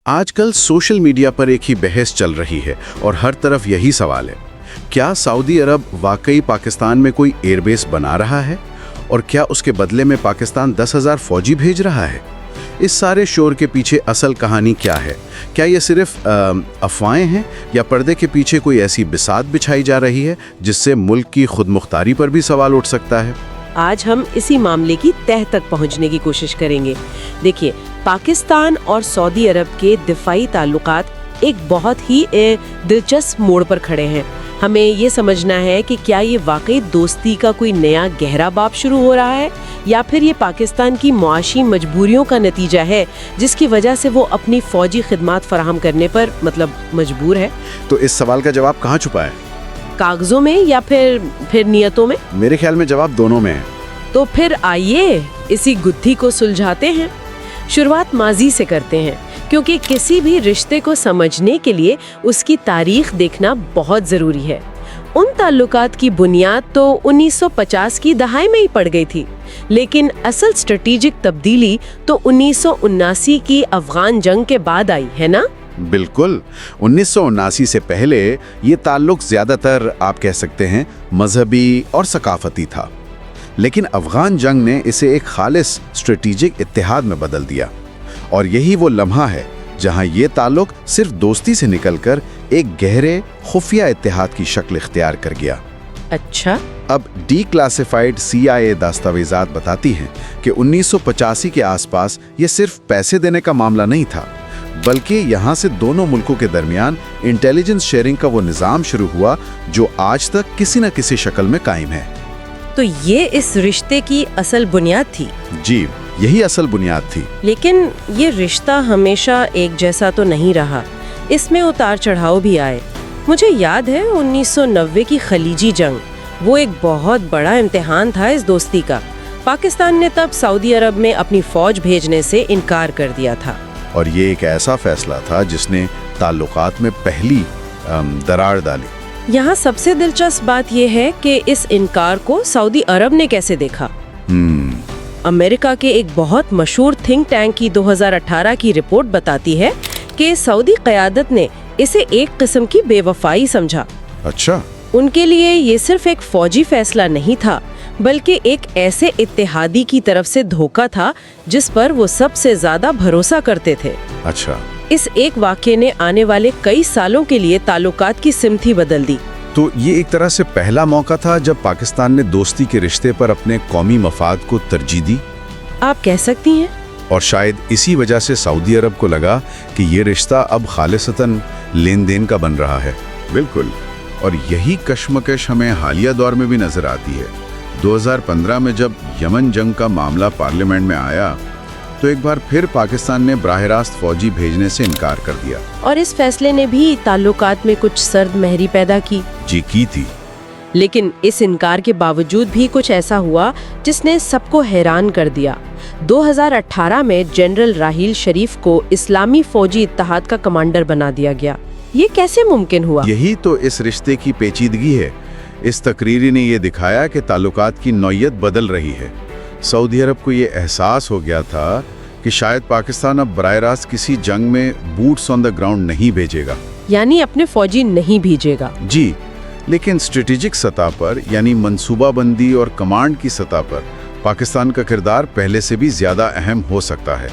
आजकल social media पर एक ही बहस चल रही है और हर तरफ यही सवाल है, क्या सऊदी अरब वाकई पाकिस्तान में कोई एयरबेस बना रहा है और क्या उसके बदले में पाकिस्तान 10,000 फौजी भेज रहा है? इस सारे शोर के पीछे असल कहानी क्या है? क्या ये सिर्फ अफवाहें हैं या पर्दे के पीछे कोई ऐसी बिसात बिछाई जा रही है जिससे मुल्क की खुदमुख्तारी पर भी सवाल उठ सकता है? आज हम इसी मामले की तह तक पहुंचने की कोशिश करेंगे। देखिए, पाकिस्तान और सऊदी अरब के दिफाई ताल्लुकात एक बहुत ही दिलचस्प मोड़ पर खड़े हैं। हमें ये समझना है कि क्या ये वाकई दोस्ती का कोई नया गहरा बाब शुरू हो रहा है या फिर ये पाकिस्तान की मुआशी मजबूरियों का नतीजा है जिसकी वजह से वो अपनी फौजी खिदमात फराहम करने पर मजबूर है। तो इस सवाल का जवाब कहाँ छुपा है? कागजों में या फिर नियतों में? मेरे ख्याल में जवाब दोनों में है। तो फिर आइए इसी गुत्थी को सुलझाते हैं। शुरुआत माजी से करते हैं, क्योंकि किसी भी रिश्ते को समझने के लिए उसकी तारीख देखना बहुत ज़रूरी है। उन ताल्लुकात की बुनियाद तो 1950 की दहाई में ही पड़ गई थी, लेकिन असल स्ट्रेटेजिक तब्दीली तो 1979 की अफगान जंग के बाद आई है ना? बिल्कुल। 1979 से पहले ये ताल्लुक ज़्यादातर आप कह सकते हैं मजहबी और सकाफती था, लेकिन अफगान जंग ने इसे एक खालिस स्ट्रेटेजिक इत्तेहाद में बदल दिया और यही वो लम्हा है जहां ये ताल्लुक सिर्फ दोस्ती से निकलकर एक गहरे खुफिया इत्तेहाद की शक्ल इख्तियार कर गया। अच्छा। अब डीक्लासिफाइड CIA दस्तावेजात बताती हैं कि 1985 के आसपास ये सिर्फ पैसे देने का मामला नहीं था, बल्कि यहाँ से दोनों मुल्कों के दरमियान इंटेलिजेंस शेयरिंग का वो निज़ाम शुरू हुआ जो आज तक किसी न किसी शक्ल में कायम है। तो ये इस रिश्ते की असल बुनियाद थी? जी, यही असल बुनियाद थी। लेकिन ये रिश्ता हमेशा एक जैसा तो नहीं रहा, इसमें उतार चढ़ाव भी आए। मुझे याद है 1990 की खलीजी जंग, वो एक बहुत बड़ा इम्तिहान था इस दोस्ती का। पाकिस्तान ने तब सऊदी अरब में अपनी फौज भेजने से इनकार कर दिया था, और ये एक ऐसा फैसला था जिसने ताल्लुकात में पहली दरार डाली। यहाँ सबसे दिलचस्प बात यह है कि इस इनकार को सऊदी अरब ने कैसे देखा। अमेरिका के एक बहुत मशहूर थिंक टैंक की 2018 की रिपोर्ट बताती है कि सऊदी क़यादत ने इसे एक किस्म की बेवफाई समझा। अच्छा। उनके लिए ये सिर्फ एक फौजी फैसला नहीं था, बल्कि एक ऐसे इत्तेहादी की तरफ से धोखा था जिस पर वो सबसे ज्यादा भरोसा करते थे। अच्छा। इस एक वाक़ये ने आने वाले कई सालों के लिए ताल्लुकात की सिमत ही बदल दी। तो ये एक तरह से पहला मौका था जब पाकिस्तान ने दोस्ती के रिश्ते पर अपने कौमी मफाद को तरजीह दी, आप कह सकती हैं। और शायद इसी वजह से सऊदी अरब को लगा कि ये रिश्ता अब खालिसतन लेन देन का बन रहा है। बिल्कुल। और यही कश्मकश हमें हालिया दौर में भी नजर आती है। 2015 में जब यमन जंग का मामला पार्लियामेंट में आया तो एक बार फिर पाकिस्तान ने बराह रास्त फौजी भेजने से इनकार कर दिया, और इस फैसले ने भी ताल्लुकात में कुछ सर्द महरी पैदा की। जी, की थी। लेकिन इस इनकार के बावजूद भी कुछ ऐसा हुआ जिसने सबको हैरान कर दिया। 2018 में जनरल राहील शरीफ को इस्लामी फौजी इत्तेहाद का कमांडर बना दिया गया। ये कैसे मुमकिन हुआ? यही तो इस रिश्ते की पेचीदगी है। इस तकरीरी ने यह दिखाया कि ताल्लुकात की नौयत बदल रही है। सऊदी अरब को ये एहसास हो गया था कि शायद पाकिस्तान अब बराह रास्त किसी जंग में बूट्स ऑन द ग्राउंड नहीं भेजेगा, यानी अपने फौजी नहीं भेजेगा। जी, लेकिन स्ट्रेटेजिक सतह पर यानी मंसूबाबंदी और कमांड की सतह पर पाकिस्तान का किरदार पहले से भी ज़्यादा अहम हो सकता है।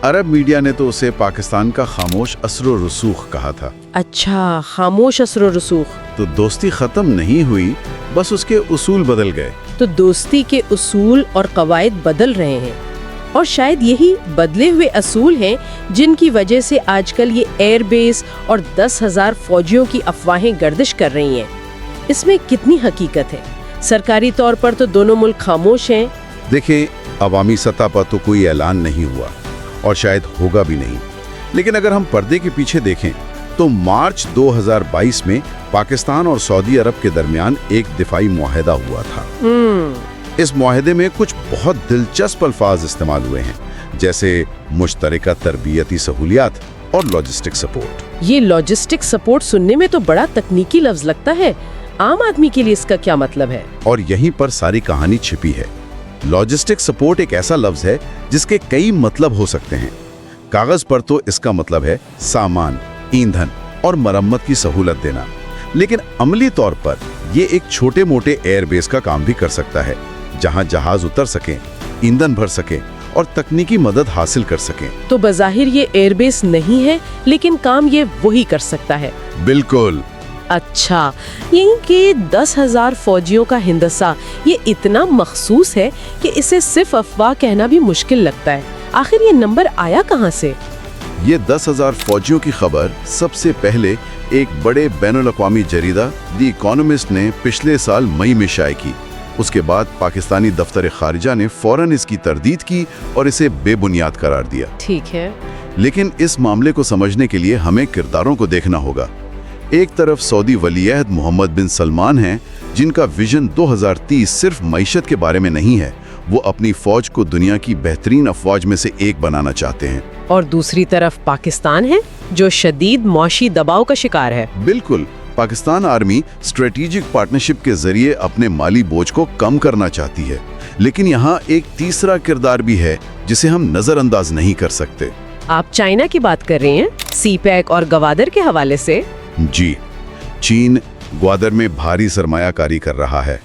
अरब मीडिया ने तो उसे पाकिस्तान का खामोश असर रसूख कहा था। अच्छा, खामोश असर रसूख। तो दोस्ती ख़त्म नहीं हुई, बस उसके उसूल बदल गए। तो दोस्ती के उसूल और कवायद बदल रहे हैं, और शायद यही बदले हुए असूल हैं जिनकी वजह से आजकल ये एयरबेस और 10,000 फौजियों की अफवाहें गर्दिश कर रही हैं। इसमें कितनी हकीकत है? सरकारी तौर पर तो दोनों मुल्क खामोश हैं। देखें, अवामी सतह पर तो कोई ऐलान नहीं हुआ और शायद होगा भी नहीं, लेकिन अगर हम पर्दे के पीछे देखें तो मार्च 2022 में पाकिस्तान और सऊदी अरब के दरमियान एक दिफाई मुआहदा हुआ था। इस मुआहदे में कुछ बहुत दिलचस्प अल्फाज इस्तेमाल हुए हैं, जैसे मुश्तरका तरबियती सहूलियात और लॉजिस्टिक सपोर्ट। ये लॉजिस्टिक सपोर्ट सुनने में तो बड़ा तकनीकी लफ्ज लगता है, आम आदमी के लिए इसका क्या मतलब है? और यहीं पर सारी कहानी छिपी है। लॉजिस्टिक सपोर्ट एक ऐसा लफ्ज है जिसके कई मतलब हो सकते हैं। कागज पर तो इसका मतलब है सामान, ईंधन और मरम्मत की सहूलत देना, लेकिन अमली तौर पर ये एक छोटे मोटे एयरबेस का काम भी कर सकता है, जहां जहाज उतर सकें, ईंधन भर सकें और तकनीकी मदद हासिल कर सकें। तो बज़ाहिर ये एयरबेस नहीं है, लेकिन काम ये वही कर सकता है। बिल्कुल। अच्छा, यहीं के 10,000 फौजियों का हिंदसा ये इतना मखसूस है कि इसे सिर्फ अफवाह कहना भी मुश्किल लगता है। आखिर ये नंबर आया कहाँ से? ये 10,000 फौजियों की खबर सबसे पहले एक बड़े बैनुल-अक़वामी जरीदा द इकोनॉमिस्ट ने पिछले साल मई में शाये की। उसके बाद पाकिस्तानी दफ्तर खारिजा ने फौरन इसकी तरदीद की और इसे बेबुनियाद करार दिया। ठीक है, लेकिन इस मामले को समझने के लिए हमें किरदारों को देखना होगा। एक तरफ सऊदी वलीअहद मोहम्मद बिन सलमान हैं, जिनका विजन 2030 सिर्फ मईशत के बारे में नहीं है, वो अपनी फौज को दुनिया की बेहतरीन अफवाज में से एक बनाना चाहते हैं। और दूसरी तरफ पाकिस्तान है, जो शदीद मौशी दबाव का शिकार है। बिल्कुल, पाकिस्तान आर्मी स्ट्रेटेजिक पार्टनरशिप के जरिए अपने माली बोझ को कम करना चाहती है, लेकिन यहाँ एक तीसरा किरदार भी है जिसे हम नजरअंदाज नहीं कर सकते। आप चाइना की बात कर रहे हैं, सीपैक और गवादर के हवाले से? जी, चीन ग्वादर में भारी सरमायाकारी कर रहा है।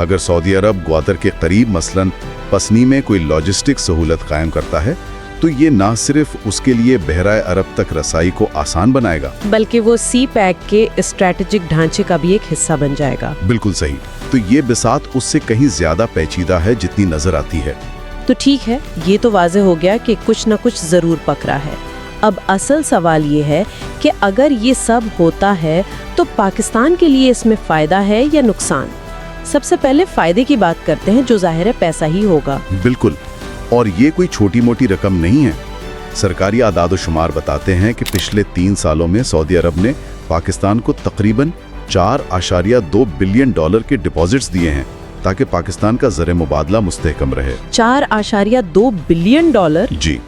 अगर सऊदी अरब ग्वादर के करीब मसलन पसनी में कोई लॉजिस्टिक सहूलत कायम करता है, तो ये ना सिर्फ उसके लिए बहराए अरब तक रसाई को आसान बनाएगा, बल्कि वो सीपैक के स्ट्रेटेजिक ढांचे का भी एक हिस्सा बन जाएगा। बिल्कुल सही। तो ये बिसात उससे कहीं ज्यादा पेचीदा है जितनी नजर आती है। तो ठीक है, ये तो वाज़े हो गया कि कुछ न कुछ ज़रूर पकड़ा है। अब असल सवाल ये है कि अगर ये सब होता है तो पाकिस्तान के लिए इसमें फ़ायदा है या नुकसान? सबसे पहले फ़ायदे की बात करते हैं, जो ज़ाहिर है पैसा ही होगा। बिल्कुल, और ये कोई छोटी मोटी रकम नहीं है। सरकारी आदाद-ओ-शुमार बताते हैं कि पिछले 3 सालों में सऊदी अरब ने पाकिस्तान को तकरीबन $4.2 बिलियन के डिपॉजिट्स दिए हैं, ताकि पाकिस्तान का ज़र मुबादला मुस्तहकम रहे। $4.2 बिलियन? जी,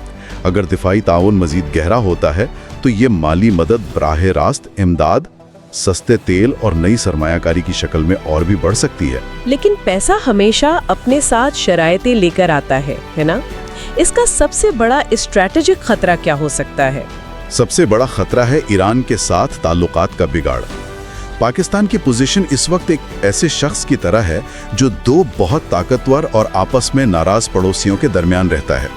अगर दिफाई ताउन मजीद गहरा होता है तो ये माली मदद बराह रास्त इमदाद, सस्ते तेल और नई सरमायाकारी की शक्ल में और भी बढ़ सकती है। लेकिन पैसा हमेशा अपने साथ शरायतें लेकर आता है ना? इसका सबसे बड़ा स्ट्रैटेजिक खतरा क्या हो सकता है? सबसे बड़ा खतरा है ईरान के साथ ताल्लुकात का बिगाड़। पाकिस्तान की पोजीशन इस वक्त एक ऐसे शख्स की तरह है जो दो बहुत ताकतवर और आपस में नाराज पड़ोसियों के दरमियान रहता है।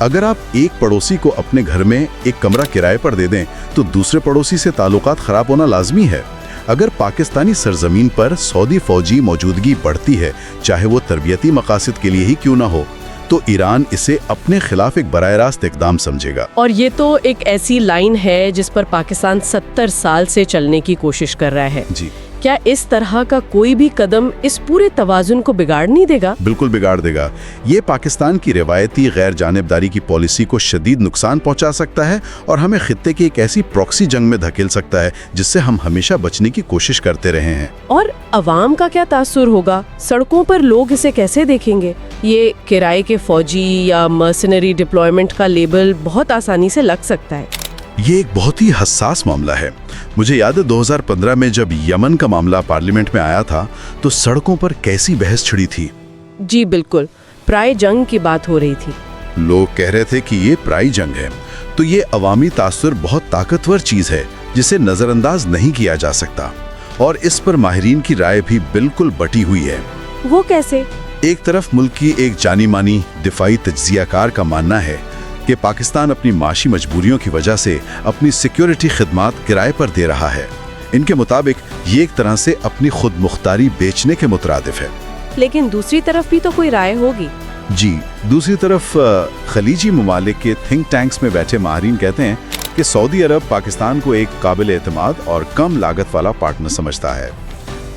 अगर आप एक पड़ोसी को अपने घर में एक कमरा किराए पर दे दें तो दूसरे पड़ोसी से ताल्लुकात खराब होना लाजमी है। अगर पाकिस्तानी सरजमीन पर सऊदी फौजी मौजूदगी बढ़ती है, चाहे वो तरबियती मकासद के लिए ही क्यों ना हो, तो ईरान इसे अपने खिलाफ एक बराह रास्त इक़दाम समझेगा। और ये तो एक ऐसी लाइन है जिस पर पाकिस्तान 70 साल से चलने की कोशिश कर रहा है। जी, क्या इस तरह का कोई भी कदम इस पूरे तवाज़ुन को बिगाड़ नहीं देगा? बिल्कुल बिगाड़ देगा। ये पाकिस्तान की रिवायती गैर जानिबदारी की पॉलिसी को शदीद नुकसान पहुंचा सकता है और हमें खित्ते की एक ऐसी प्रॉक्सी जंग में धकेल सकता है जिससे हम हमेशा बचने की कोशिश करते रहे हैं। और अवाम का क्या तासुर होगा? सड़कों पर लोग इसे कैसे देखेंगे? ये किराए के फौजी या मर्सनरी डिप्लॉयमेंट का लेबल बहुत आसानी से लग सकता है। ये एक बहुत ही हसास मामला है। मुझे याद है 2015 में जब यमन का मामला पार्लियामेंट में आया था तो सड़कों पर कैसी बहस छिड़ी थी। जी बिल्कुल, प्राय जंग की बात हो रही थी। लोग कह रहे थे कि ये प्राय जंग है। तो ये अवामी तासुर बहुत ताकतवर चीज है जिसे नजरअंदाज नहीं किया जा सकता, और इस पर माहिरीन की राय भी बिल्कुल बटी हुई है। वो कैसे? एक तरफ मुल्क की एक जानी मानी दिफाई तज्जियाकार का मानना है कि पाकिस्तान अपनी माशी मजबूरियों की वजह से अपनी सिक्योरिटी खिदमात किराए पर दे रहा है। इनके मुताबिक ये एक तरह से अपनी खुद मुख्तारी बेचने के मुतरादिफ है। लेकिन दूसरी तरफ भी तो कोई राय होगी। जी, दूसरी तरफ खलीजी ममालिक के थिंक टैंक्स में बैठे माहिरीन कहते हैं कि सऊदी अरब पाकिस्तान को एक काबिल एतमाद और कम लागत वाला पार्टनर समझता है।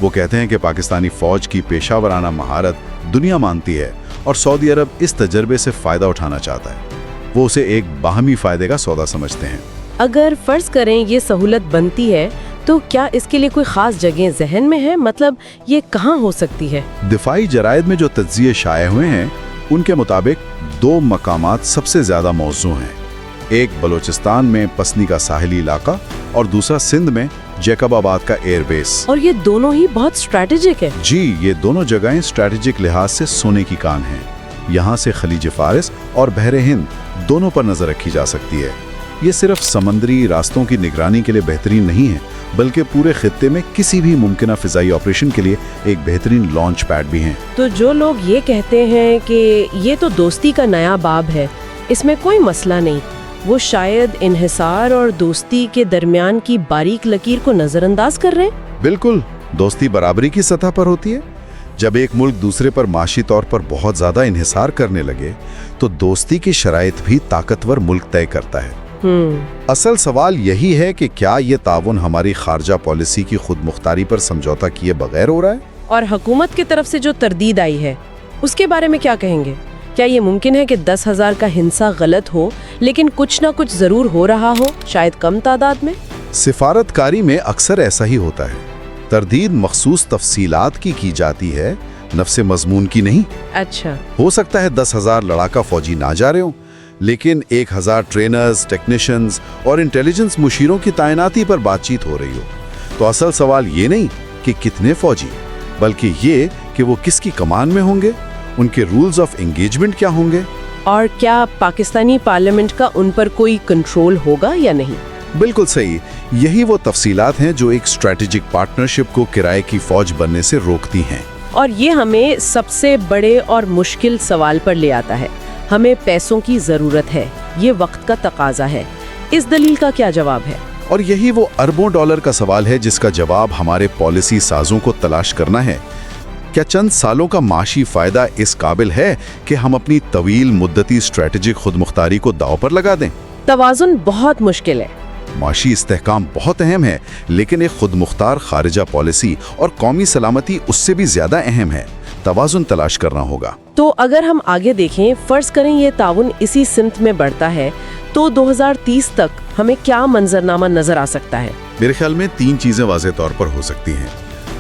वो कहते हैं कि पाकिस्तानी फौज की पेशावराना महारत दुनिया मानती है और सऊदी अरब इस तजर्बे से फ़ायदा उठाना चाहता है। वो उसे एक बाहमी फ़ायदे का सौदा समझते हैं। अगर फ़र्ज़ करें ये सहूलत बनती है तो क्या इसके लिए कोई ख़ास जगह जहन में है? मतलब ये कहाँ हो सकती है? दिफाई जरायद में जो तज्जिये शाये हुए हैं उनके मुताबिक 2 मकामात सबसे ज़्यादा मौजू हैं। एक बलोचिस्तान में पसनी का साहिली इलाका और दूसरा सिंध में जैकबाबाद का एयरबेस। और ये दोनों ही बहुत स्ट्रैटेजिक है। जी, ये दोनों जगहें स्ट्रैटेजिक लिहाज से सोने की कान हैं। यहाँ से खलीज फारिस और बहरे हिंद दोनों पर नजर रखी जा सकती है। ये सिर्फ समंदरी रास्तों की निगरानी के लिए बेहतरीन नहीं है, बल्कि पूरे खित्ते में किसी भी मुमकिन फिजाई ऑपरेशन के लिए एक बेहतरीन लॉन्च पैड भी हैं। तो जो लोग ये कहते हैं कि ये तो दोस्ती का नया बाब है, इसमें कोई मसला नहीं, वो शायद इन्हिसार और दोस्ती के दरमियान की बारीक लकीर को नजरअंदाज कर रहे हैं। बिल्कुल, दोस्ती बराबरी की सतह पर होती है। जब एक मुल्क दूसरे पर माशी तौर पर बहुत ज्यादा इन्हिसार करने लगे तो दोस्ती की शराइत भी ताकतवर मुल्क तय करता है। असल सवाल यही है कि क्या ये ताउन हमारी खारजा पॉलिसी की खुद मुख्तारी पर समझौता किए बगैर हो रहा है? और हुकूमत की तरफ से जो तरदीद आई है उसके बारे में क्या कहेंगे? क्या ये मुमकिन है कि 10,000 का हिंसा गलत हो लेकिन कुछ ना कुछ जरूर हो रहा हो, शायद कम तादाद में? सिफारतकारी में अक्सर ऐसा ही होता है। तरदीद मखसूस तफसीलात की जाती है, नफ्से मजमून की नहीं। अच्छा, हो सकता है 10,000 लड़ाका फौजी ना जा रहे हो, लेकिन 1,000 ट्रेनर्स, टेक्नीशियंस और इंटेलिजेंस मुशीरों की तैनाती पर बातचीत हो रही हो। तो असल सवाल ये नहीं कि कितने फौजी, बल्कि ये कि वो किसकी कमान में होंगे, उनके रूल्स ऑफ एंगेजमेंट क्या होंगे, और क्या पाकिस्तानी पार्लियामेंट का उन पर कोई कंट्रोल होगा या नहीं। बिल्कुल सही। यही वो तफसीलात हैं जो एक स्ट्रेटेजिक पार्टनरशिप को किराए की फौज बनने से रोकती हैं। और ये हमें सबसे बड़े और मुश्किल सवाल पर ले आता है। हमें पैसों की ज़रूरत है, ये वक्त का तकाजा है। इस दलील का क्या जवाब है? और यही वो अरबों डॉलर का सवाल है जिसका जवाब हमारे पॉलिसी साजों को तलाश करना है। क्या चंद सालों का माशी फ़ायदा इस काबिल है कि हम अपनी तवील मुद्दती स्ट्रेटेजिक खुद मुख्तारी को दांव पर लगा दें? तवाज़ुन बहुत मुश्किल है। माशी इस्तेहकाम बहुत अहम है, लेकिन एक खुद मुख्तार खारिजा पॉलिसी और कौमी सलामती उससे भी ज़्यादा अहम है। तवाज़ुन तलाश करना होगा। तो अगर हम आगे देखें, फ़र्ज़ करें ये ताउन इसी सिमत में बढ़ता है, तो 2030 तक हमें क्या मंजरनामा नज़र आ सकता है? मेरे ख्याल में 3 चीज़ें वाज़ेह तौर पर हो सकती हैं।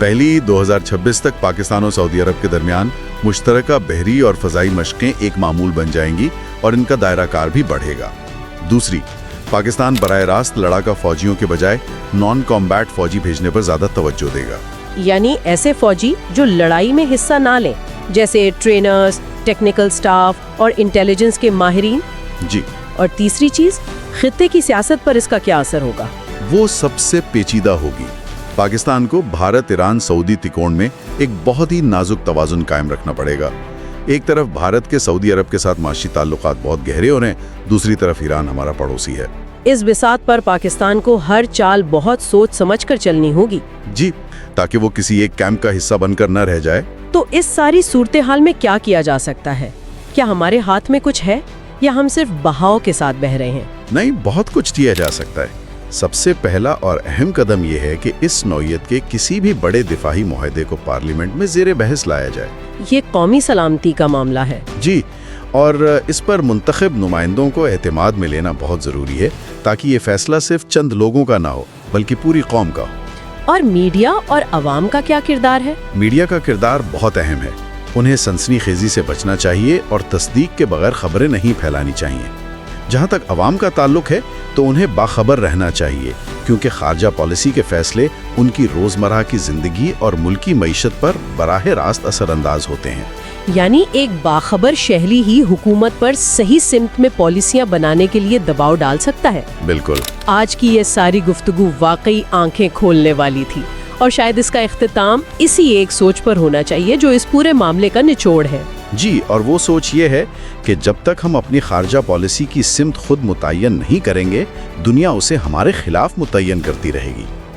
पहली, 2026 तक पाकिस्तान और सऊदी अरब के दरमियान मुश्तरका बहरी और फ़ज़ाई मशक़ें एक मामूल बन जाएंगी और इनका दायरा कार भी बढ़ेगा। दूसरी, पाकिस्तान बराह रास्त लड़ाका फ़ौजियों के बजाय नॉन कॉम्बैट फ़ौजी भेजने पर ज़्यादा तवज्जो देगा। यानी ऐसे फ़ौजी जो लड़ाई में हिस्सा ना लें, जैसे ट्रेनर्स, टेक्निकल स्टाफ और इंटेलिजेंस के माहिरीन। जी। और तीसरी चीज़, खित्ते की सियासत पर इसका क्या असर होगा? वो सबसे पेचीदा होगी। पाकिस्तान को भारत, ईरान, सऊदी त्रिकोण में एक बहुत ही नाजुक तवाज़ुन कायम रखना पड़ेगा। एक तरफ भारत के सऊदी अरब के साथ माशी ताल्लुकात बहुत गहरे हो रहे हैं, दूसरी तरफ ईरान हमारा पड़ोसी है। इस बिसात पर पाकिस्तान को हर चाल बहुत सोच समझकर चलनी होगी। जी, ताकि वो किसी एक कैंप का हिस्सा बनकर न रह जाए। तो इस सारी सूरत हाल में क्या किया जा सकता है? क्या हमारे हाथ में कुछ है या हम सिर्फ बहाव के साथ बह रहे हैं? नहीं, बहुत कुछ किया जा सकता है। सबसे पहला और अहम कदम यह है कि इस नौयत के किसी भी बड़े दिफाही मुआहदे को पार्लियामेंट में ज़ेरे बहस लाया जाए। ये कौमी सलामती का मामला है। जी, और इस पर मुंतखब नुमाइंदों को एतमाद में लेना बहुत ज़रूरी है, ताकि ये फैसला सिर्फ चंद लोगों का ना हो बल्कि पूरी कौम का हो। और मीडिया और अवाम का क्या किरदार है? मीडिया का किरदार बहुत अहम है। उन्हें सनसनीखेजी से बचना चाहिए और तस्दीक के बगैर खबरें नहीं फैलानी चाहिए। जहाँ तक अवाम का ताल्लुक है तो उन्हें बाखबर रहना चाहिए, क्योंकि खारजा पॉलिसी के फैसले उनकी रोज़मर्रा की ज़िंदगी और मुल्की मईशत पर बराह रास्त असरअंदाज होते हैं। यानी एक बाखबर शहरी ही हुकूमत पर सही सिमत में पॉलिसियां बनाने के लिए दबाव डाल सकता है। बिल्कुल। आज की ये सारी गुफ्तगू वाकई आंखें खोलने वाली थी, और शायद इसका इख्तिताम इसी एक सोच पर होना चाहिए जो इस पूरे मामले का निचोड़ है। जी, और वो सोच ये है कि जब तक हम अपनी खारजा पॉलिसी की सिमत खुद मुतय्यन नहीं करेंगे, दुनिया उसे हमारे खिलाफ मुतय्यन करती रहेगी।